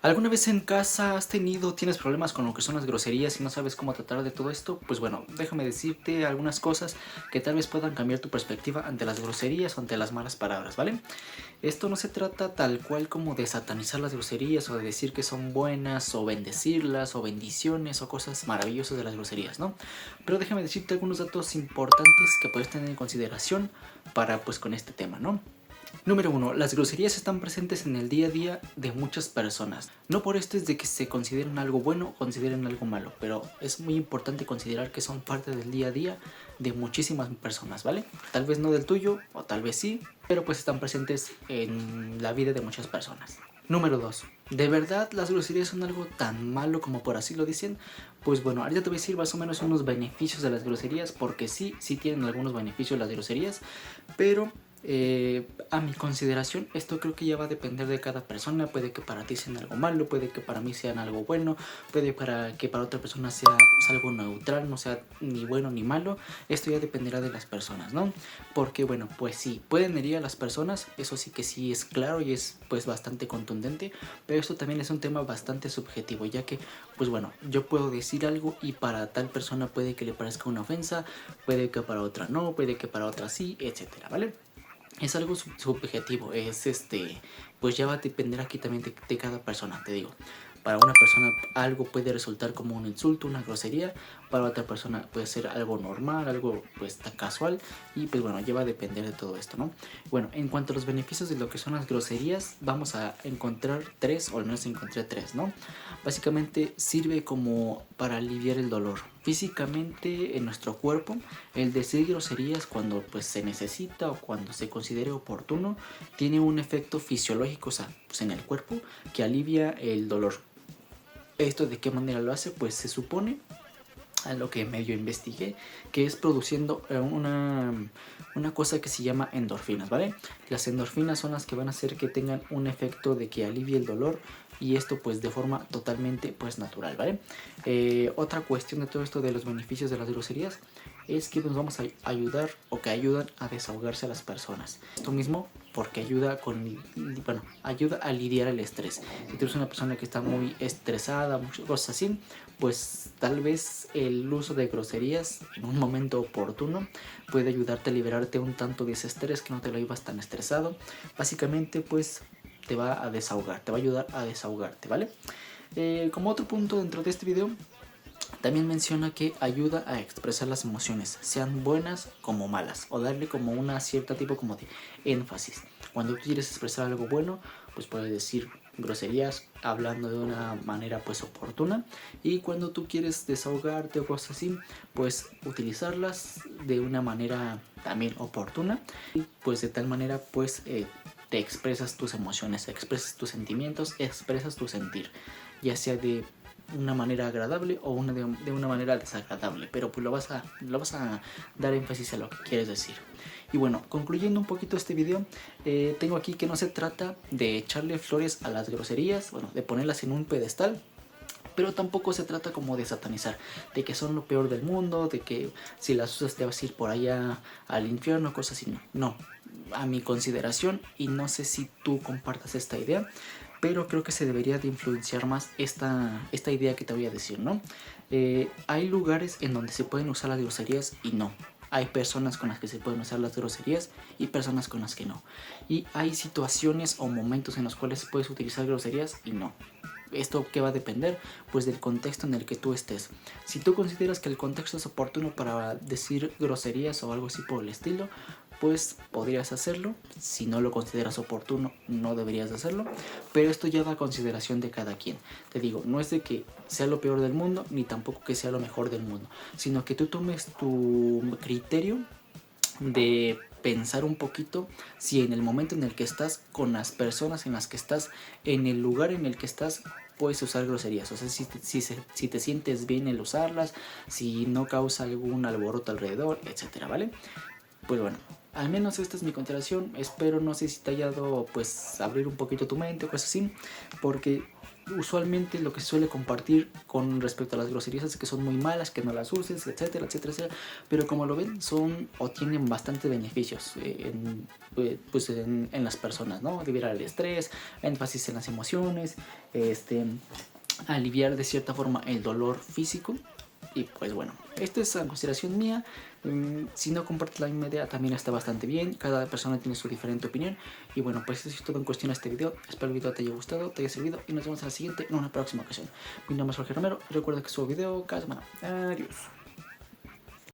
¿Alguna vez en casa tienes problemas con lo que son las groserías y no sabes cómo tratar de todo esto? Pues bueno, déjame decirte algunas cosas que tal vez puedan cambiar tu perspectiva ante las groserías o ante las malas palabras, ¿vale? Esto no se trata tal cual como de satanizar las groserías o de decir que son buenas o bendecirlas o bendiciones o cosas maravillosas de las groserías, ¿no? Pero déjame decirte algunos datos importantes que puedes tener en consideración para pues con este tema, ¿no? Número 1. Las groserías están presentes en el día a día de muchas personas. No por esto es de que se consideren algo bueno o consideren algo malo, pero es muy importante considerar que son parte del día a día de muchísimas personas, ¿vale? Tal vez no del tuyo, o tal vez sí, pero pues están presentes en la vida de muchas personas. Número 2. ¿De verdad las groserías son algo tan malo como por así lo dicen? Pues bueno, ahorita te voy a decir más o menos unos beneficios de las groserías, porque sí tienen algunos beneficios las groserías, pero a mi consideración esto creo que ya va a depender de cada persona. Puede que para ti sean algo malo, puede que para mí sean algo bueno, puede que para otra persona sea pues, algo neutral, no sea ni bueno ni malo. Esto ya dependerá de las personas, ¿no? Porque bueno, pues sí, pueden herir a las personas, eso sí que sí es claro y es pues bastante contundente, pero esto también es un tema bastante subjetivo, ya que pues bueno, yo puedo decir algo y para tal persona puede que le parezca una ofensa, puede que para otra no, puede que para otra sí, etcétera, ¿vale? Es algo subjetivo, pues ya va a depender aquí también de cada persona, te digo. Para una persona algo puede resultar como un insulto, una grosería, para otra persona puede ser algo normal, algo pues casual y pues bueno, ya va a depender de todo esto, ¿no? Bueno, en cuanto a los beneficios de lo que son las groserías, vamos a encontrar tres, o al menos encontré tres, ¿no? Básicamente sirve como para aliviar el dolor. Físicamente en nuestro cuerpo, el decir groserías cuando pues se necesita o cuando se considere oportuno tiene un efecto fisiológico, o sea, pues, en el cuerpo que alivia el dolor. ¿Esto de qué manera lo hace? Pues se supone, a lo que medio investigué, que es produciendo una cosa que se llama endorfinas, ¿vale? Las endorfinas son las que van a hacer que tengan un efecto de que alivie el dolor y esto pues de forma totalmente pues natural, ¿vale? Otra cuestión de todo esto de los beneficios de las groserías es que nos vamos a ayudar o que ayudan a desahogarse a las personas. Esto mismo porque ayuda a lidiar el estrés. Si tú eres una persona que está muy estresada, muchas cosas así, pues tal vez el uso de groserías en un momento oportuno puede ayudarte a liberarte un tanto de ese estrés, que no te lo ibas tan estresado. Básicamente pues te va a desahogar, te va a ayudar a desahogarte, ¿vale? Como otro punto dentro de este video, también menciona que ayuda a expresar las emociones, sean buenas como malas, o darle como una cierta tipo como de énfasis. Cuando tú quieres expresar algo bueno, pues puedes decir groserías hablando de una manera pues oportuna, y cuando tú quieres desahogarte o cosas así, pues utilizarlas de una manera también oportuna, y pues de tal manera pues te expresas tus emociones, expresas tus sentimientos, expresas tu sentir, ya sea de una manera agradable o de una manera desagradable, pero pues lo vas a dar énfasis a lo que quieres decir. Y bueno, concluyendo un poquito este video, tengo aquí que no se trata de echarle flores a las groserías, bueno, de ponerlas en un pedestal, pero tampoco se trata como de satanizar, de que son lo peor del mundo, de que si las usas te vas a ir por allá al infierno, cosas así. No, a mi consideración, y no sé si tú compartas esta idea, pero creo que se debería de influenciar más esta idea que te voy a decir, ¿no? Hay lugares en donde se pueden usar las groserías y no. Hay personas con las que se pueden usar las groserías y personas con las que no. Y hay situaciones o momentos en los cuales puedes utilizar groserías y no. ¿Esto qué va a depender? Pues del contexto en el que tú estés. Si tú consideras que el contexto es oportuno para decir groserías o algo así por el estilo, pues podrías hacerlo. Si no lo consideras oportuno, no deberías de hacerlo. Pero esto ya va a consideración de cada quien. Te digo, no es de que sea lo peor del mundo, ni tampoco que sea lo mejor del mundo, sino que tú tomes tu criterio de pensar un poquito si en el momento en el que estás, con las personas en las que estás, en el lugar en el que estás, puedes usar groserías. O sea, si te sientes bien el usarlas, si no causa algún alboroto alrededor, etcétera, ¿vale? Pues bueno, al menos esta es mi consideración. Espero, no sé si te haya dado pues abrir un poquito tu mente o cosas así, porque usualmente lo que se suele compartir con respecto a las groserías es que son muy malas, que no las uses, etcétera, etcétera, etcétera. Pero como lo ven, son o tienen bastante beneficios pues en las personas, ¿no? Liberar el estrés, énfasis en las emociones, aliviar de cierta forma el dolor físico. Y pues bueno, esta es una consideración mía. Si no compartes la misma idea también está bastante bien. Cada persona tiene su diferente opinión. Y bueno, pues eso es todo en cuestión a este video. Espero el video te haya gustado, te haya servido. Y nos vemos en la siguiente, en una próxima ocasión. Mi nombre es Jorge Romero. Y recuerda que subo video cada semana. Adiós.